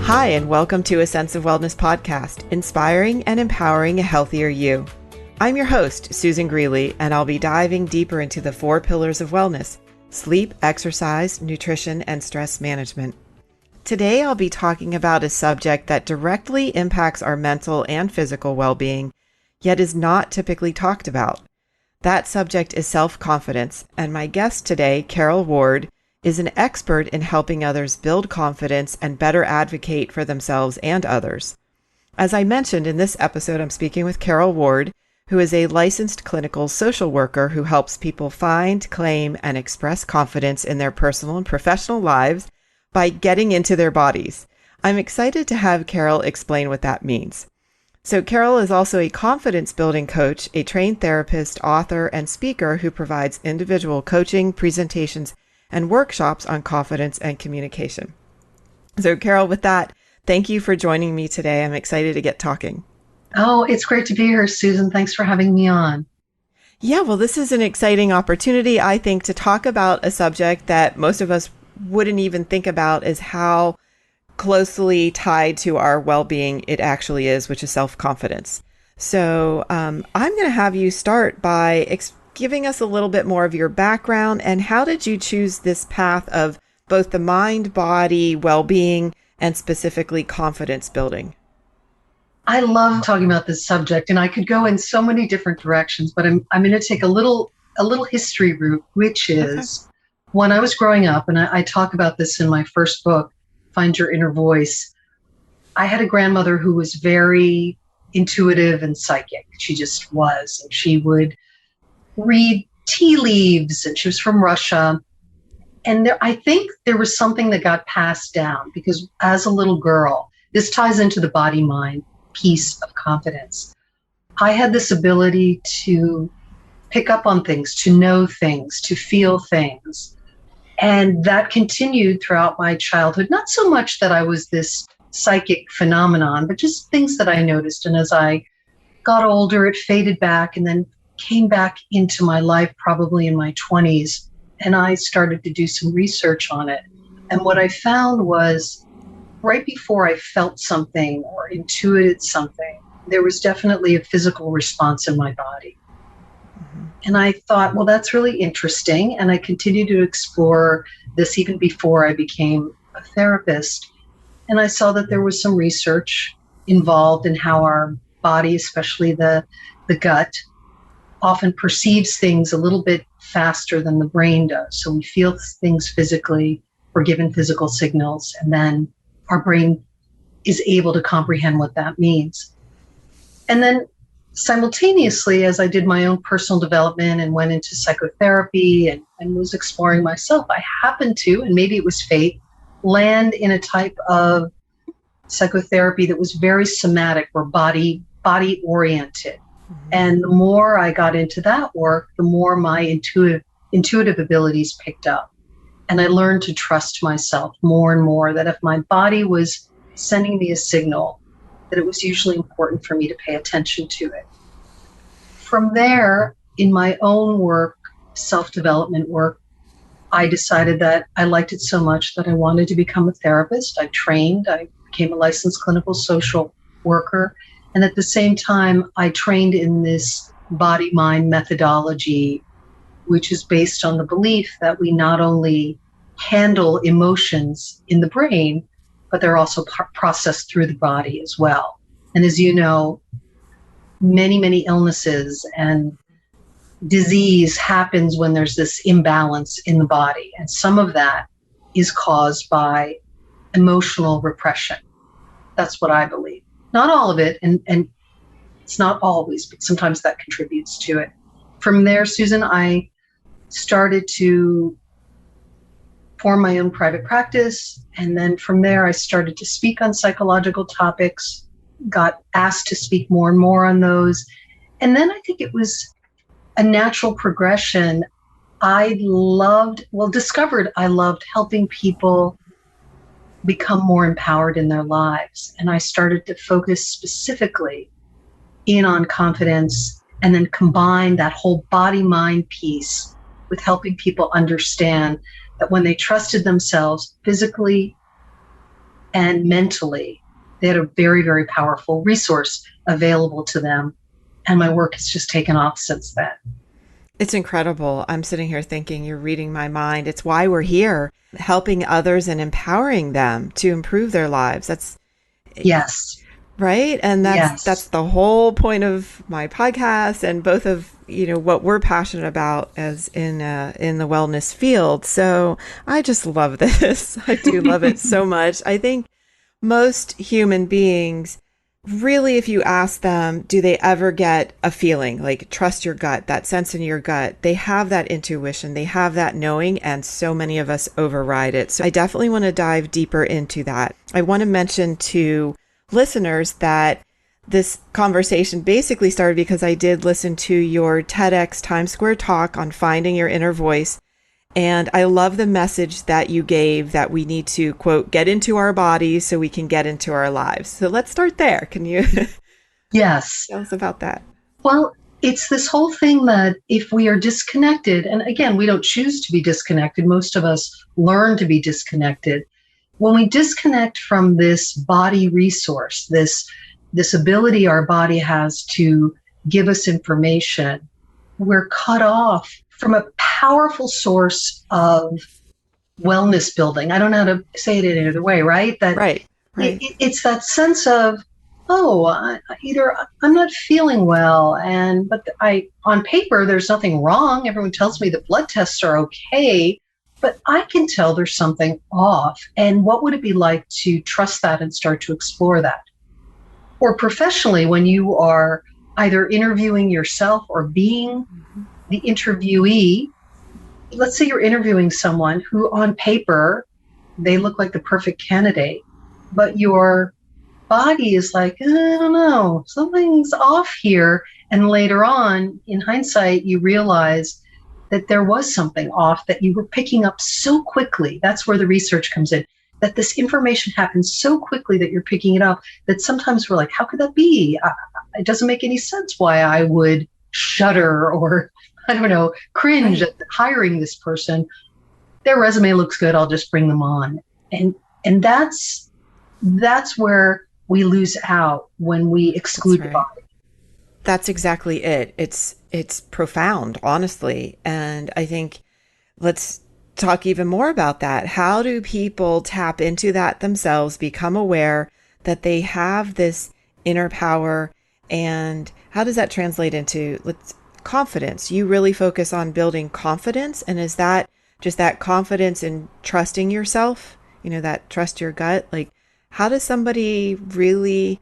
Hi, and welcome to a Sense of Wellness podcast, inspiring and empowering a healthier you. I'm your host, Susan Greeley, and I'll be diving deeper into the 4 pillars of wellness: sleep, exercise, nutrition, and stress management. Today, I'll be talking about a subject that directly impacts our mental and physical well-being, yet is not typically talked about. That subject is self-confidence, and my guest today, Karol Ward, is an expert in helping others build confidence and better advocate for themselves and others. As I mentioned in this episode, I'm speaking with Karol Ward, who is a licensed clinical social worker who helps people find, claim, and express confidence in their personal and professional lives by getting into their bodies. I'm excited to have Karol explain what that means. So Karol is also a confidence building coach, a trained therapist, author, and speaker who provides individual coaching, presentations, and workshops on confidence and communication. So Karol, with that, thank you for joining me today. I'm excited to get talking. Oh, it's great to be here, Susan. Thanks for having me on. Yeah, well, this is an exciting opportunity, I think, to talk about a subject that most of us wouldn't even think about as how closely tied to our well-being it actually is, which is self-confidence. So I'm going to have you start by giving us a little bit more of your background and how did you choose this path of both the mind, body, well-being, and specifically confidence building? I love talking about this subject, and I could go in so many different directions, but I'm going to take a little history route, which is when I was growing up, and I talk about this in my first book, Find Your Inner Voice. I had a grandmother who was very intuitive and psychic. She just was, and she would read tea leaves, and she was from Russia. And I think there was something that got passed down because as a little girl, this ties into the body-mind piece of confidence. I had this ability to pick up on things, to know things, to feel things. And that continued throughout my childhood. Not so much that I was this psychic phenomenon, but just things that I noticed. And as I got older, it faded back and then came back into my life probably in my 20s, and I started to do some research on it. And what I found was right before I felt something or intuited something, there was definitely a physical response in my body. Mm-hmm. And I thought, well, that's really interesting. And I continued to explore this even before I became a therapist. And I saw that there was some research involved in how our body, especially the gut, often perceives things a little bit faster than the brain does. So we feel things physically, we're given physical signals, and then our brain is able to comprehend what that means. And then simultaneously, as I did my own personal development and went into psychotherapy and was exploring myself, I happened to, and maybe it was fate, land in a type of psychotherapy that was very somatic or body oriented. And the more I got into that work, the more my intuitive abilities picked up. And I learned to trust myself more and more, that if my body was sending me a signal, that it was usually important for me to pay attention to it. From there, in my own work, self-development work, I decided that I liked it so much that I wanted to become a therapist. I became a licensed clinical social worker. And at the same time, I trained in this body-mind methodology, which is based on the belief that we not only handle emotions in the brain, but they're also processed through the body as well. And as you know, many, many illnesses and disease happens when there's this imbalance in the body. And some of that is caused by emotional repression. That's what I believe. Not all of it, and it's not always, but sometimes that contributes to it. From there, Susan, I started to form my own private practice, and then from there, I started to speak on psychological topics, got asked to speak more and more on those, and then I think it was a natural progression. Discovered I loved helping people become more empowered in their lives. And I started to focus specifically in on confidence and then combine that whole body-mind piece with helping people understand that when they trusted themselves physically, and mentally. They had a very, very powerful resource available to them. And my work has just taken off since then. It's incredible. I'm sitting here thinking you're reading my mind. It's why we're here, helping others and empowering them to improve their lives. That's Yes. right. And that's Yes. the whole point of my podcast and both of, what we're passionate about as in the wellness field. So I just love this. I do love it so much. I think most human beings really, if you ask them, do they ever get a feeling like trust your gut, that sense in your gut? They have that intuition, they have that knowing, and so many of us override it. So I definitely want to dive deeper into that. I want to mention to listeners that this conversation basically started because I did listen to your TEDx Times Square talk on finding your inner voice. And I love the message that you gave that we need to, quote, get into our bodies so we can get into our lives. So let's start there. Can you Yes. tell us about that? Well, it's this whole thing that if we are disconnected, and again, we don't choose to be disconnected. Most of us learn to be disconnected. When we disconnect from this body resource, this ability our body has to give us information, we're cut off from a powerful source of wellness building. I don't know how to say it any other way, right? That Right. it's that sense of, either I'm not feeling well, but on paper there's nothing wrong. Everyone tells me the blood tests are okay, but I can tell there's something off. And what would it be like to trust that and start to explore that? Or professionally, when you are either interviewing yourself or being the interviewee, let's say you're interviewing someone who on paper, they look like the perfect candidate, but your body is like, I don't know, something's off here. And later on, in hindsight, you realize that there was something off that you were picking up so quickly. That's where the research comes in, that this information happens so quickly that you're picking it up that sometimes we're like, how could that be? It doesn't make any sense why I would shudder or I don't know, cringe at hiring this person. Their resume looks good. I'll just bring them on. And that's where we lose out when we exclude the body. That's exactly it. It's profound, honestly. And I think let's talk even more about that. How do people tap into that themselves, become aware that they have this inner power, and how does that translate into confidence? You really focus on building confidence. And is that just that confidence in trusting yourself, that trust your gut? Like, how does somebody really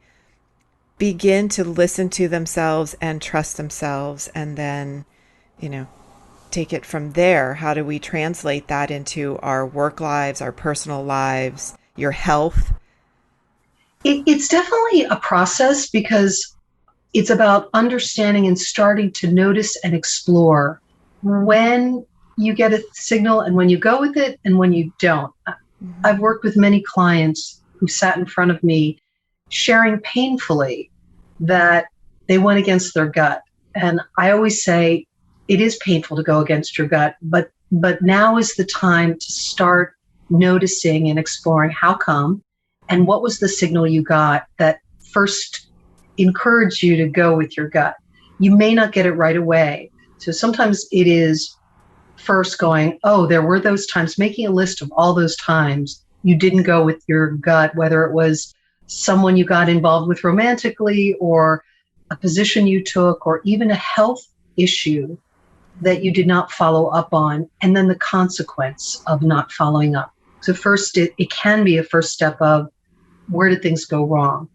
begin to listen to themselves and trust themselves and then, take it from there? How do we translate that into our work lives, our personal lives, your health? It's definitely a process because it's about understanding and starting to notice and explore when you get a signal and when you go with it and when you don't. I've worked with many clients who sat in front of me sharing painfully that they went against their gut. And I always say it is painful to go against your gut, but now is the time to start noticing and exploring how come and what was the signal you got that first encourage you to go with your gut. You may not get it right away. So sometimes it is first going, there were those times, making a list of all those times you didn't go with your gut, whether it was someone you got involved with romantically or a position you took or even a health issue that you did not follow up on, and then the consequence of not following up. So first, it can be a first step of where did things go wrong?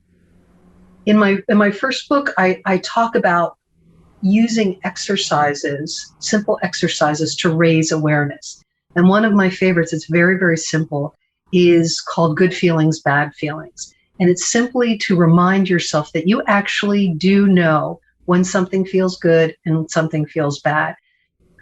In my first book, I talk about using exercises, simple exercises to raise awareness. And one of my favorites, it's very, very simple, is called Good Feelings, Bad Feelings. And it's simply to remind yourself that you actually do know when something feels good and something feels bad.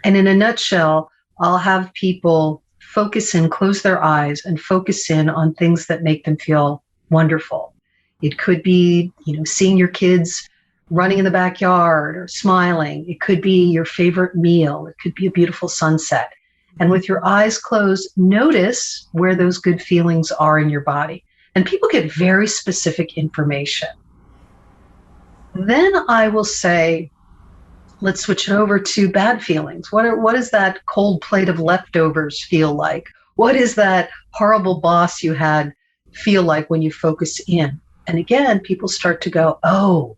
And in a nutshell, I'll have people focus in, close their eyes and focus in on things that make them feel wonderful. It could be, seeing your kids running in the backyard or smiling. It could be your favorite meal. It could be a beautiful sunset. And with your eyes closed, notice where those good feelings are in your body. And people get very specific information. Then I will say, let's switch it over to bad feelings. What does that cold plate of leftovers feel like? What is that horrible boss you had feel like when you focus in? And again, people start to go, oh,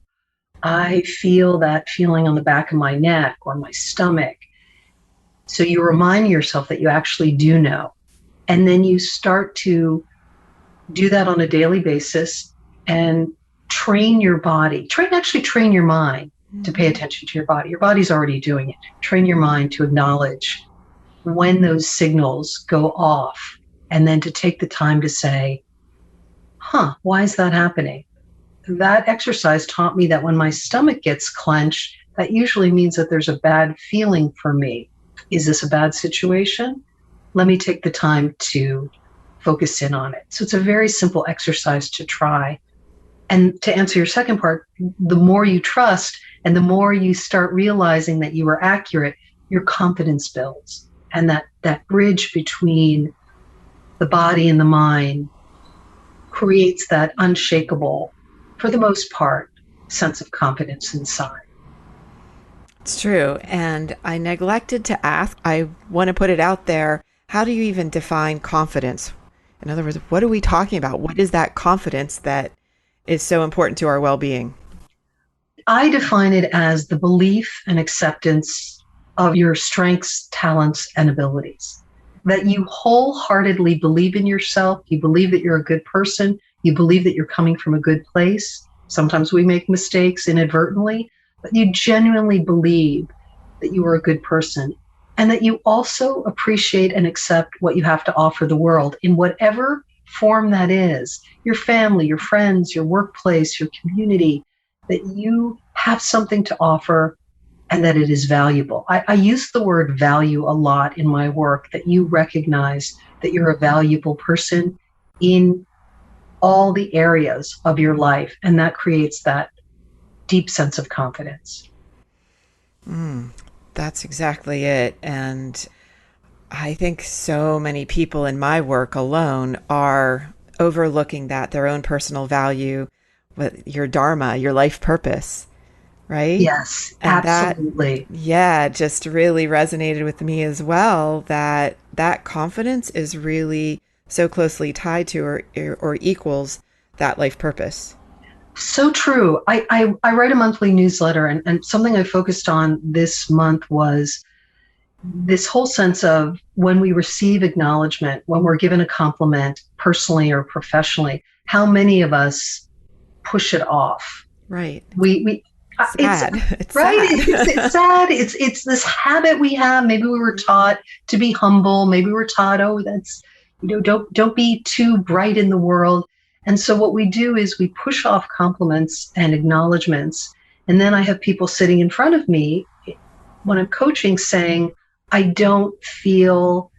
I feel that feeling on the back of my neck or my stomach. So you remind yourself that you actually do know. And then you start to do that on a daily basis and train your body, train your mind to pay attention to your body. Your body's already doing it. Train your mind to acknowledge when those signals go off, and then to take the time to say, why is that happening? That exercise taught me that when my stomach gets clenched, that usually means that there's a bad feeling for me. Is this a bad situation? Let me take the time to focus in on it. So it's a very simple exercise to try. And to answer your second part, the more you trust and the more you start realizing that you are accurate, your confidence builds. And that bridge between the body and the mind creates that unshakable, for the most part, sense of confidence inside. It's true. And I neglected to ask, I want to put it out there, how do you even define confidence? In other words, what are we talking about? What is that confidence that is so important to our well-being? I define it as the belief and acceptance of your strengths, talents, and abilities. That you wholeheartedly believe in yourself, you believe that you're a good person, you believe that you're coming from a good place. Sometimes we make mistakes inadvertently, but you genuinely believe that you are a good person, and that you also appreciate and accept what you have to offer the world in whatever form that is. Your family, your friends, your workplace, your community, that you have something to offer and that it is valuable. I use the word value a lot in my work, that you recognize that you're a valuable person in all the areas of your life, and that creates that deep sense of confidence. That's exactly it. And I think so many people in my work alone are overlooking that, their own personal value, your dharma, your life purpose, right? Yes, and absolutely. Just really resonated with me as well, that confidence is really so closely tied to or equals that life purpose. So true. I write a monthly newsletter, and something I focused on this month was this whole sense of when we receive acknowledgement, when we're given a compliment personally or professionally, how many of us push it off? Right. It's It's right. sad. It's sad. It's this habit we have. Maybe we were taught to be humble. Maybe we were taught, oh, that's, don't be too bright in the world. And so what we do is we push off compliments and acknowledgments. And then I have people sitting in front of me when I'm coaching saying, I don't feel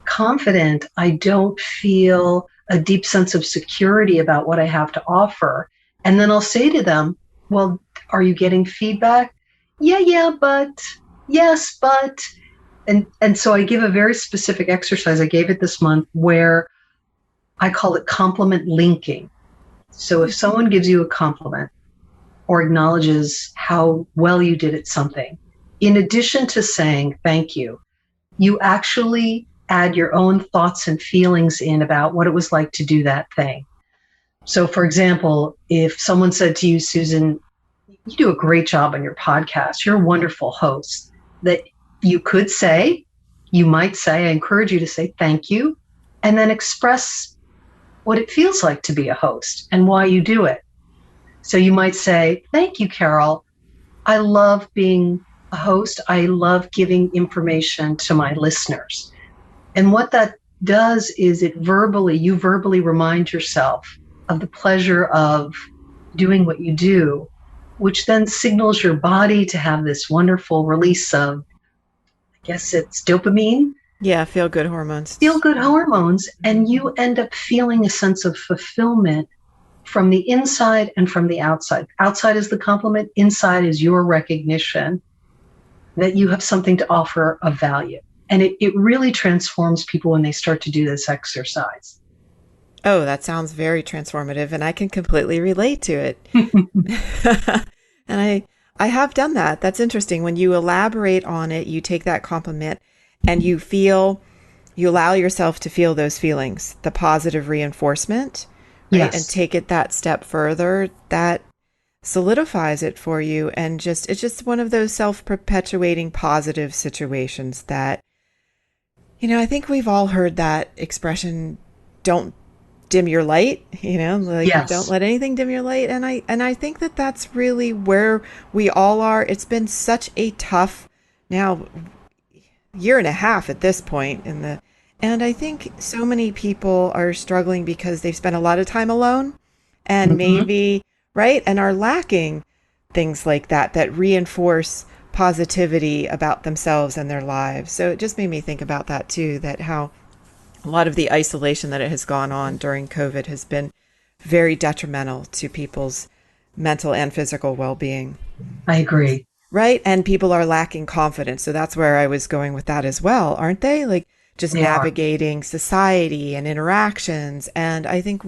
confident. I don't feel a deep sense of security about what I have to offer. And then I'll say to them, well, are you getting feedback? Yeah, but, yes, but. And so I give a very specific exercise. I gave it this month where I call it compliment linking. So if someone gives you a compliment or acknowledges how well you did at something, in addition to saying thank you, you actually add your own thoughts and feelings in about what it was like to do that thing. So for example, if someone said to you, Susan, you do a great job on your podcast, you're a wonderful host, that you could say, you might say, I encourage you to say thank you, and then express what it feels like to be a host and why you do it. So you might say, thank you, Karol. I love being a host. I love giving information to my listeners. And what that does is you verbally remind yourself of the pleasure of doing what you do, which then signals your body to have this wonderful release of, I guess it's dopamine. Yeah, feel-good hormones. Feel-good hormones, and you end up feeling a sense of fulfillment from the inside and from the outside. Outside is the compliment, inside is your recognition that you have something to offer of value. And it really transforms people when they start to do this exercise. Oh, that sounds very transformative, and I can completely relate to it. And I have done that. That's interesting. When you elaborate on it, you take that compliment and you allow yourself to feel those feelings, the positive reinforcement, right? And Yes. take it that step further. That solidifies it for you. And it's just one of those self-perpetuating positive situations that, I think we've all heard that expression, don't dim your light, like don't Yes. let anything dim your light. And I think that that's really where we all are. It's been such a tough now year and a half at this point and I think so many people are struggling because they've spent a lot of time alone and Hmm. maybe, right, and are lacking things like that reinforce positivity about themselves and their lives. So it just made me think about that too, that how a lot of the isolation that it has gone on during COVID has been very detrimental to people's mental and physical well-being. I agree. Right? And people are lacking confidence. So that's where I was going with that as well, aren't they? Like just They are. navigating society and interactions. And I think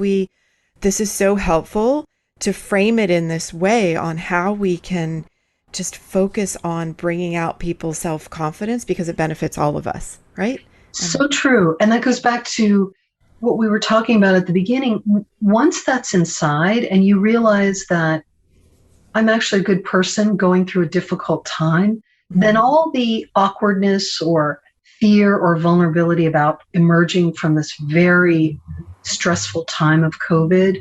this is so helpful to frame it in this way on how we can just focus on bringing out people's self-confidence because it benefits all of us, right? And So true. And that goes back to what we were talking about at the beginning. Once that's inside and you realize that I'm actually a good person going through a difficult time, then mhm. all the awkwardness or fear or vulnerability about emerging from this very stressful time of COVID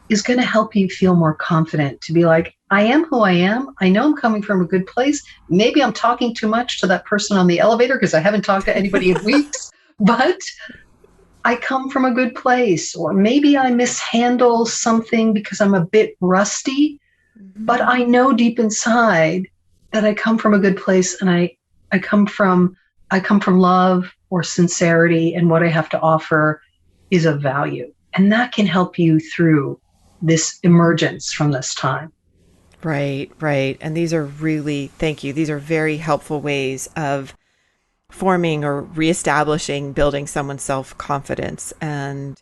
is going to help you feel more confident to be like, I am who I am. I know I'm coming from a good place. Maybe I'm talking too much to that person on the elevator because I haven't talked to anybody in weeks, but I come from a good place. Or maybe I mishandle something because I'm a bit rusty, but Mhm. I know deep inside that I come from a good place and I come from love or sincerity, and what I have to offer is of value. And that can help you through this emergence from this time. Right, right. And these are really, thank you. These are very helpful ways of forming or reestablishing, building someone's self-confidence. And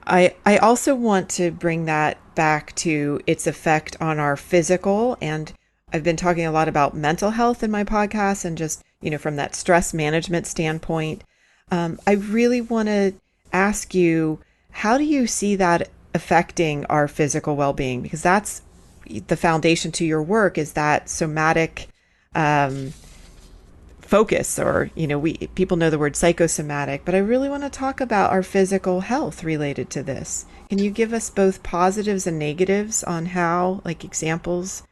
I also want to bring that back to its effect on our physical. And I've been talking a lot about mental health in my podcast and just, from that stress management standpoint. I really want to ask you, how do you see that affecting our physical well-being? Because that's the foundation to your work, is that somatic um, focus, or we people know the word psychosomatic, but I really want to talk about our physical health related to this. Can you give us both positives and negatives on how, like, examples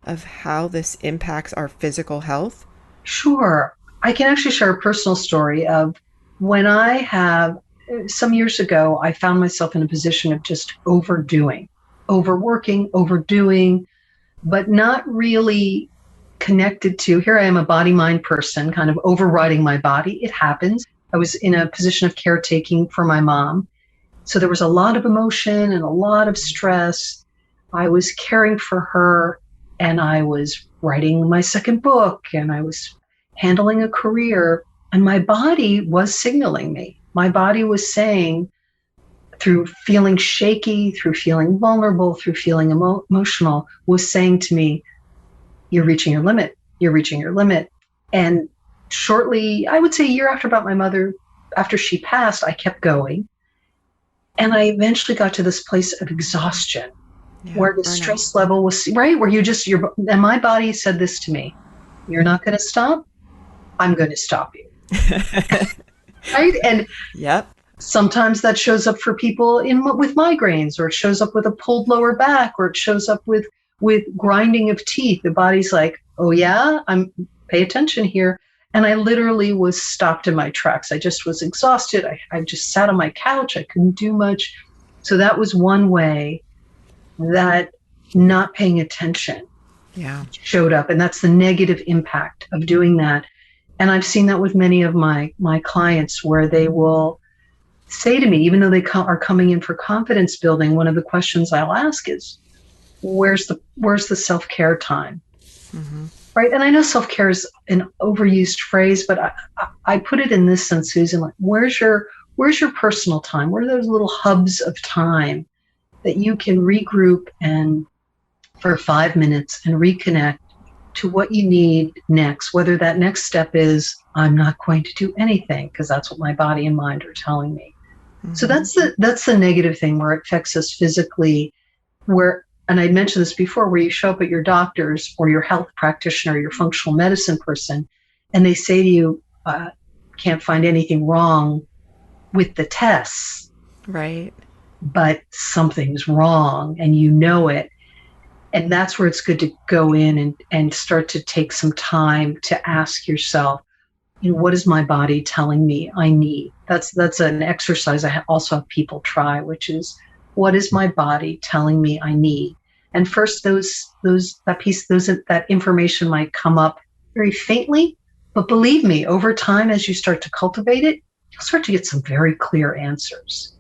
of how this impacts our physical health? Sure. I can actually share a personal story of when I have some years ago, I found myself in a position of just overworking, overdoing, but not really connected to. Here I am, a body mind person, kind of overriding my body. It happens. I was in a position of caretaking for my mom. So there was a lot of emotion and a lot of stress. I was caring for her, and I was writing my second book, and I was handling a career, and my body was signaling me. My body was saying, through feeling shaky, through feeling vulnerable, through feeling emotional, was saying to me, you're reaching your limit. You're reaching your limit. And shortly, I would say a year after about my mother, after she passed, I kept going. And I eventually got to this place of exhaustion Yeah, where the burnout. stress level was right, where and my body said this to me, you're not going to stop. I'm going to stop you. Right. And Yep. sometimes that shows up for people with migraines, or it shows up with a pulled lower back, or it shows up with grinding of teeth. The body's like, oh yeah, pay attention here. And I literally was stopped in my tracks. I just was exhausted. I just sat on my couch. I couldn't do much. So that was one way that not paying attention Yeah. showed up. And that's the negative impact of doing that. And I've seen that with many of my clients, where they will say to me, even though they are coming in for confidence building, one of the questions I'll ask is, where's the self-care time? Hmm. Right. And I know self-care is an overused phrase, but I put it in this sense, Susan, like, where's your where's your personal time? Where are those little hubs of time that you can regroup and for 5 minutes and reconnect to what you need next, whether that next step is, I'm not going to do anything because that's what my body and mind are telling me. Mm-hmm. So that's the negative thing where it affects us physically, and I mentioned this before, where you show up at your doctor's or your health practitioner, your functional medicine person, and they say to you, can't find anything wrong with the tests. Right. But something's wrong and you know it. And that's where it's good to go in and start to take some time to ask yourself, what is my body telling me I need? That's an exercise I also have people try, which is, what is my body telling me I need? And first, that information might come up very faintly, but believe me, over time, as you start to cultivate it, you'll start to get some very clear answers.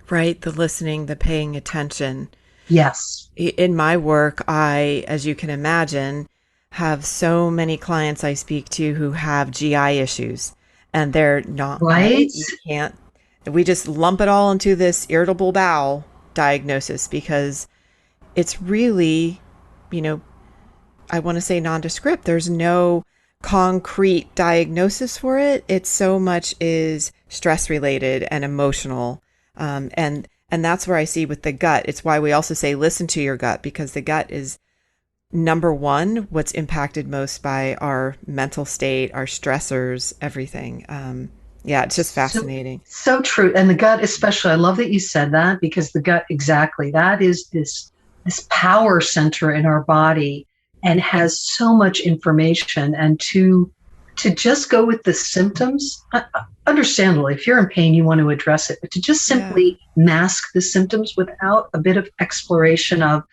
Right. The listening, the paying attention. Yes. In my work, I, as you can imagine, have so many clients I speak to who have GI issues, and they're not right. We just lump it all into this irritable bowel diagnosis because it's really, I want to say nondescript. There's no concrete diagnosis for it. It's so much is stress related and emotional. And that's where I see with the gut. It's why we also say, listen to your gut, because the gut is number one, what's impacted most by our mental state, our stressors, everything. It's just fascinating. So true. And the gut, especially, I love that you said that, because the gut, exactly, that is this power center in our body and has so much information. And to just go with the symptoms, understandably, if you're in pain, you want to address it, but to just simply mask the symptoms without a bit of exploration of,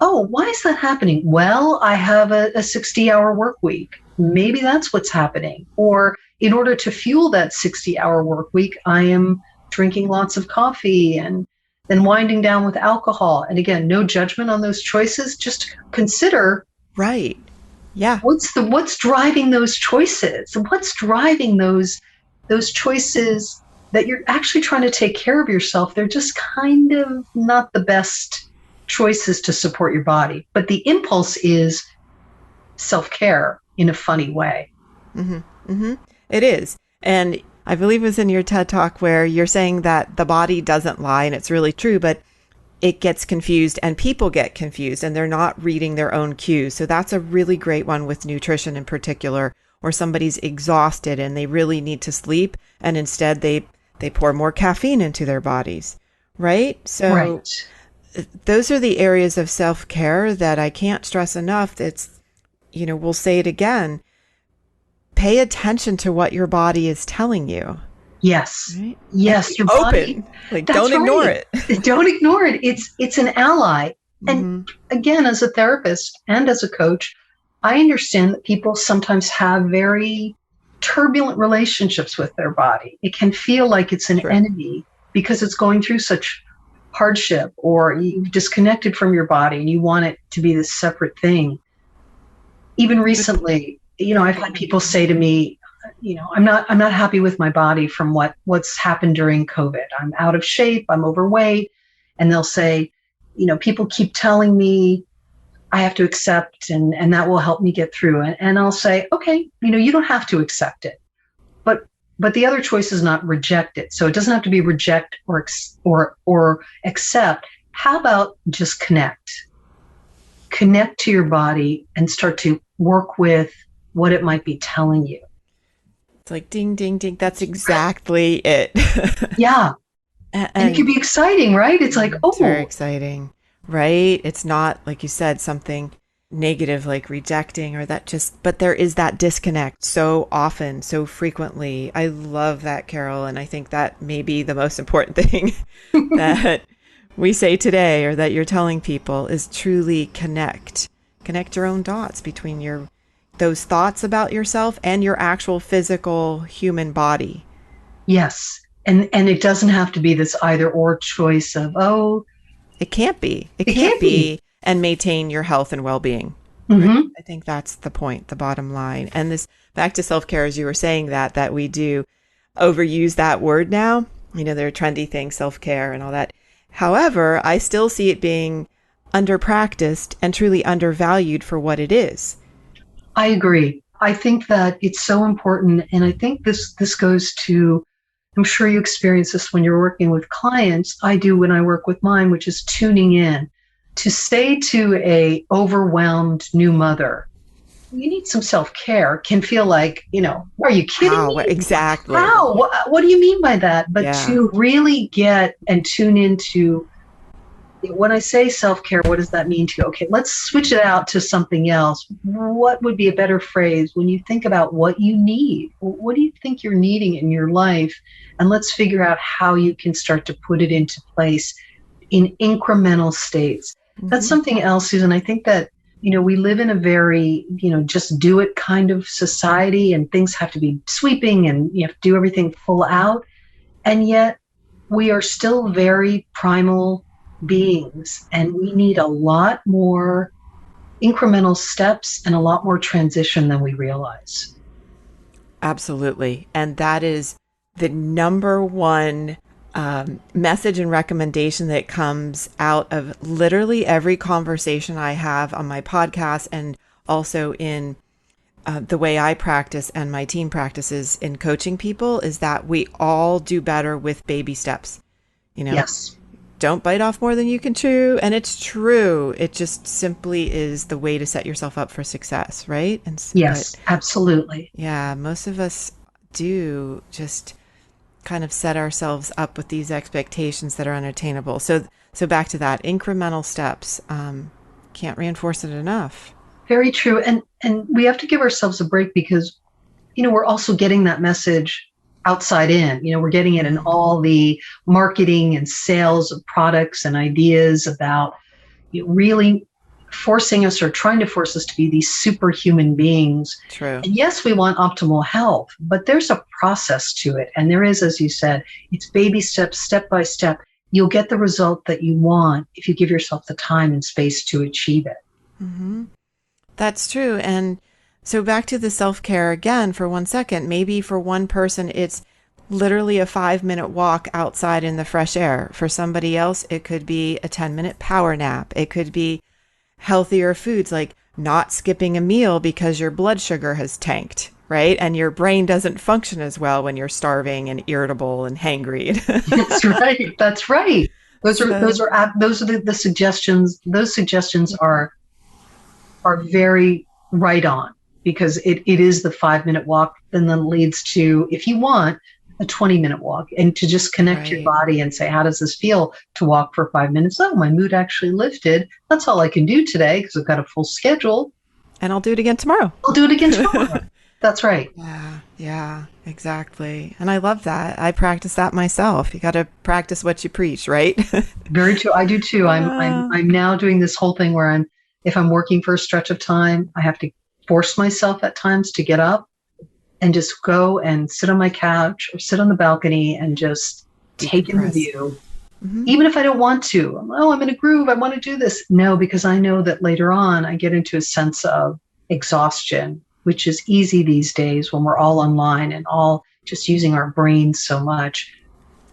oh, why is that happening? Well, I have a 60-hour work week. Maybe that's what's happening. Or in order to fuel that 60-hour work week, I am drinking lots of coffee and then winding down with alcohol. And again, no judgment on those choices. Just consider. Right. Yeah. What's driving those choices? What's driving those choices that you're actually trying to take care of yourself? They're just kind of not the best choices to support your body. But the impulse is self-care in a funny way. Mm-hmm. Mm-hmm. It is. And I believe it was in your TED Talk where you're saying that the body doesn't lie, and it's really true, but it gets confused and people get confused and they're not reading their own cues. So that's a really great one with nutrition in particular, or somebody's exhausted and they really need to sleep, and instead they pour more caffeine into their bodies, right? So those are the areas of self-care that I can't stress enough. It's, we'll say it again, pay attention to what your body is telling you. Yes. Right? Yes. Your body. Don't ignore it. Don't ignore it. It's an ally. And again, as a therapist and as a coach, I understand that people sometimes have very turbulent relationships with their body. It can feel like it's an enemy because it's going through such hardship, or you've disconnected from your body and you want it to be this separate thing. Even recently, I've had people say to me, I'm not happy with my body from what's happened during COVID. I'm out of shape, I'm overweight. And they'll say, people keep telling me I have to accept and that will help me get through. And I'll say, okay, you don't have to accept it. But the other choice is not reject it. So it doesn't have to be reject or accept. How about just connect? Connect to your body and start to work with what it might be telling you. It's like ding, ding, ding. That's exactly it. Yeah. And it can be exciting, right? It's like, It's very exciting, right? It's not, like you said, something negative like rejecting or but there is that disconnect so often, so frequently. I love that, Karol. And I think that may be the most important thing that we say today, or that you're telling people, is truly connect your own dots between those thoughts about yourself and your actual physical human body. Yes. And it doesn't have to be this either or choice of, it can't be. It can't be. And maintain your health and well-being. Mm-hmm. Right? I think that's the point, the bottom line. And this back to self-care, as you were saying that we do overuse that word now. They're trendy things, self-care and all that. However, I still see it being under-practiced and truly undervalued for what it is. I agree. I think that it's so important. And I think this goes to, I'm sure you experience this when you're working with clients. I do when I work with mine, which is tuning in. To say to a overwhelmed new mother, you need some self-care, can feel like, are you kidding me? Exactly. How? What do you mean by that? But Yeah. to really get and tune into, when I say self-care, what does that mean to you? Okay, let's switch it out to something else. What would be a better phrase when you think about what you need? What do you think you're needing in your life? And let's figure out how you can start to put it into place in incremental states. Mm-hmm. That's something else, Susan. I think that, we live in a very, just do it kind of society, and things have to be sweeping and you have to do everything full out. And yet we are still very primal beings, and we need a lot more incremental steps and a lot more transition than we realize. Absolutely. And that is the number one message and recommendation that comes out of literally every conversation I have on my podcast, and also in the way I practice and my team practices in coaching people, is that we all do better with baby steps. Yes. Don't bite off more than you can chew. And it's true. It just simply is the way to set yourself up for success, right? Yes, absolutely. Yeah, most of us do just kind of set ourselves up with these expectations that are unattainable. So back to that, incremental steps. Can't reinforce it enough. Very true. And we have to give ourselves a break because, we're also getting that message outside in. We're getting it in all the marketing and sales of products and ideas about really forcing us or trying to force us to be these superhuman beings. True. And yes, we want optimal health, but there's a process to it. And there is, as you said, it's baby steps, step by step. You'll get the result that you want if you give yourself the time and space to achieve it. Mm-hmm. That's true. And so back to the self-care again for 1 second. Maybe for one person, it's literally a 5-minute walk outside in the fresh air. For somebody else, it could be a 10-minute power nap. It could be healthier foods, like not skipping a meal because your blood sugar has tanked, right? And your brain doesn't function as well when you're starving and irritable and hangry. That's right. That's right. Those are the suggestions. Those suggestions are very right on, because it is the 5-minute walk, and then leads to, if you want, a 20-minute walk, and to just connect your body and say, how does this feel to walk for 5 minutes? Oh, my mood actually lifted. That's all I can do today because I've got a full schedule. And I'll do it again tomorrow. That's right. Yeah, exactly. And I love that. I practice that myself. You got to practice what you preach, right? Very true. I do too. I'm now doing this whole thing where if I'm working for a stretch of time, I have to force myself at times to get up and just go and sit on my couch or sit on the balcony and just take in the view. Mm-hmm. Even if I don't want to. I'm in a groove. I want to do this. No, because I know that later on I get into a sense of exhaustion, which is easy these days when we're all online and all just using our brains so much.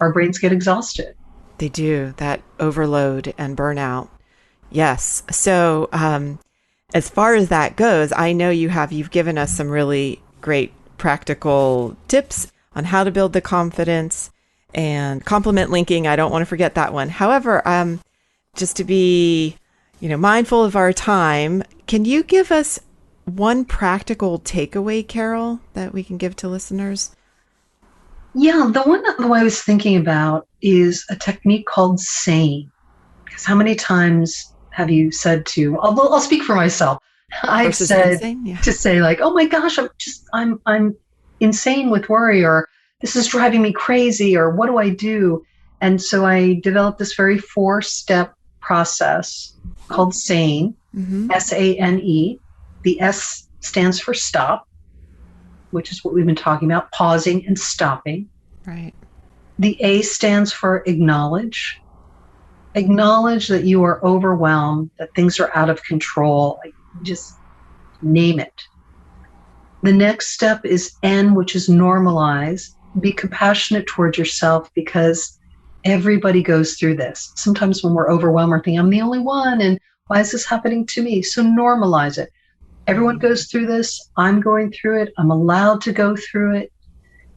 Our brains get exhausted. They do. That overload and burnout. Yes. So as far as that goes, I know you've given us some really great practical tips on how to build the confidence and complement linking. I don't want to forget that one. However, just to be, mindful of our time, can you give us one practical takeaway, Karol, that we can give to listeners? Yeah, the one that I was thinking about is a technique called SANE. Because how many times have you said I'll speak for myself. I've said to say like, oh my gosh, I'm insane with worry, or this is driving me crazy, or what do I do? And so I developed this very 4-step process called SANE, SANE. The S stands for stop, which is what we've been talking about, pausing and stopping. Right. The A stands for acknowledge. Acknowledge that you are overwhelmed, that things are out of control. Just name it. The next step is N, which is normalize. be compassionate towards yourself, because everybody goes through this. Sometimes when we're overwhelmed, we're thinking, I'm the only one, and why is this happening to me? So normalize it. Everyone goes through this. I'm going through it. I'm allowed to go through it.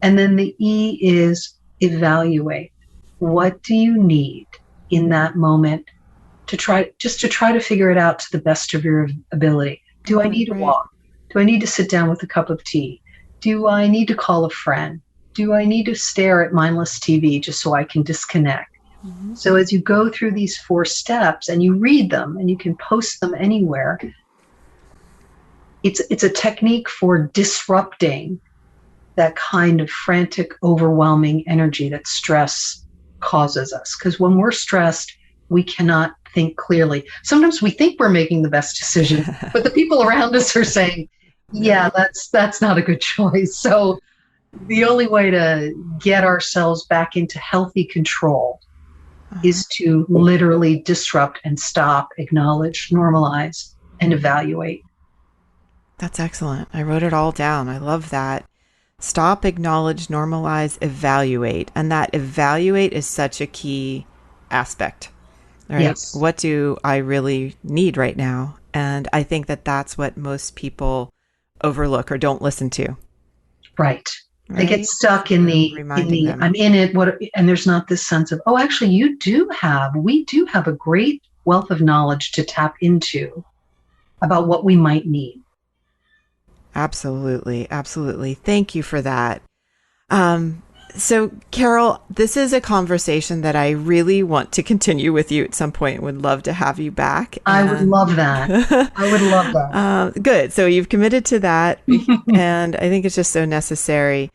And then the E is evaluate. What do you need in that moment to try to figure it out to the best of your ability? Do I need to walk? Do I need to sit down with a cup of tea? Do I need to call a friend? Do I need to stare at mindless TV just so I can disconnect? Mm-hmm. So as you go through these 4 steps and you read them, and you can post them anywhere, it's a technique for disrupting that kind of frantic, overwhelming energy that stress causes us. Because when we're stressed, we cannot think clearly. Sometimes we think we're making the best decision, but the people around us are saying, yeah, that's not a good choice. So the only way to get ourselves back into healthy control is to literally disrupt and stop, acknowledge, normalize, and evaluate. That's excellent. I wrote it all down. I love that. Stop, acknowledge, normalize, evaluate. And that evaluate is such a key aspect. Right? Yes. What do I really need right now? And I think that that's what most people overlook or don't listen to. Right. They get stuck in the I'm in it, and there's not this sense of, oh, actually we do have a great wealth of knowledge to tap into about what we might need. Absolutely. Absolutely. Thank you for that. So Karol, this is a conversation that I really want to continue with you at some point. Would love to have you back. I would love that. I would love that. Good. So you've committed to that. And I think it's just so necessary.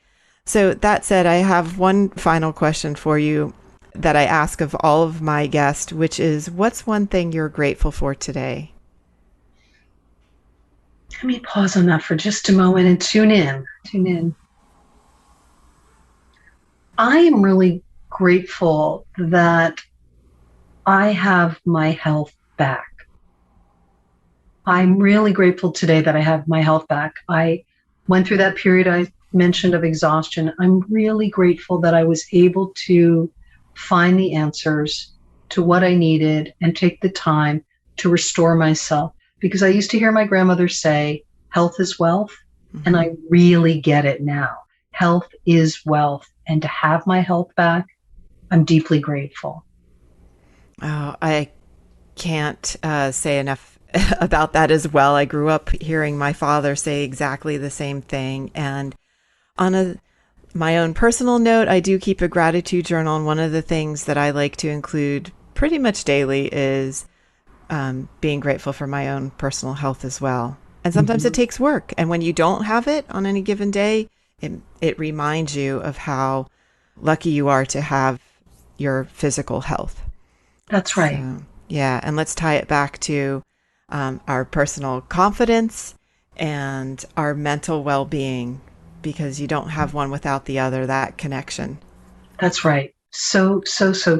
So that said, I have one final question for you that I ask of all of my guests, which is, what's one thing you're grateful for today? Let me pause on that for just a moment and tune in. I am really grateful that I have my health back. I'm really grateful today that I have my health back. I went through that period I mentioned of exhaustion. I'm really grateful that I was able to find the answers to what I needed and take the time to restore myself. Because I used to hear my grandmother say, health is wealth. Mm-hmm. And I really get it now. Health is wealth. And to have my health back, I'm deeply grateful. Oh, I can't say enough about that as well. I grew up hearing my father say exactly the same thing. And on my own personal note, I do keep a gratitude journal. And one of the things that I like to include pretty much daily is being grateful for my own personal health as well. And sometimes it takes work. And when you don't have it on any given day, it reminds you of how lucky you are to have your physical health. That's right. So, yeah. And let's tie it back to our personal confidence and our mental well-being, because you don't have one without the other, that connection. That's right. So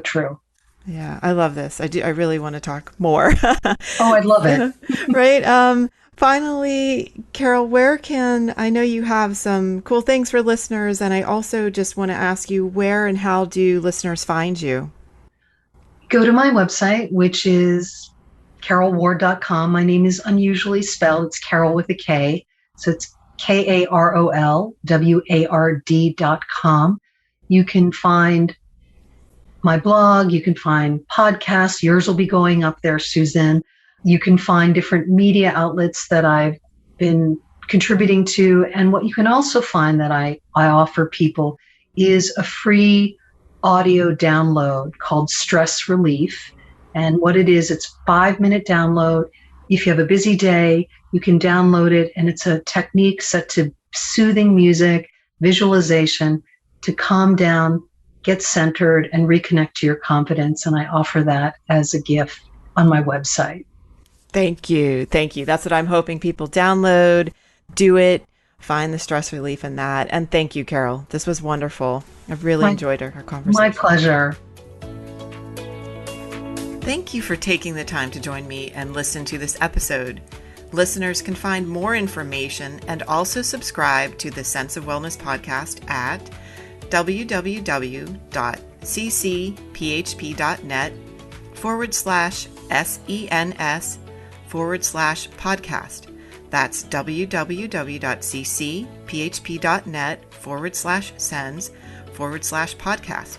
true. Yeah, I love this. I really want to talk more. Oh, I'd love it. Right. Finally, Karol, I know you have some cool things for listeners, and I also just want to ask you, where and how do listeners find you? Go to my website, which is karolward.com. My name is unusually spelled. It's Karol with a K. So it's KarolWard.com. You can find my blog. You can find podcasts. Yours will be going up there, Susan. You can find different media outlets that I've been contributing to. And what you can also find that I offer people is a free audio download called Stress Relief. And what it is, it's a 5-minute download. If you have a busy day, you can download it. And it's a technique set to soothing music, visualization, to calm down, get centered, and reconnect to your confidence. And I offer that as a gift on my website. Thank you. Thank you. That's what I'm hoping people download, do it, find the stress relief in that. And thank you, Karol. This was wonderful. I've really enjoyed our conversation. My pleasure. Thank you for taking the time to join me and listen to this episode. Listeners can find more information and also subscribe to the Sense of Wellness podcast at www.ccphp.net/SENS/podcast. That's www.ccphp.net/sens/podcast.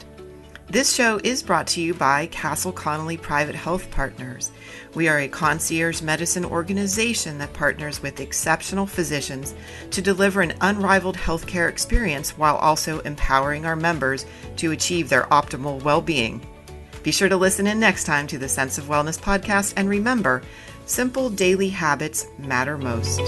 This show is brought to you by Castle Connolly Private Health Partners. We are a concierge medicine organization that partners with exceptional physicians to deliver an unrivaled healthcare experience while also empowering our members to achieve their optimal well-being. Be sure to listen in next time to the Sense of Wellness podcast, and remember, simple daily habits matter most.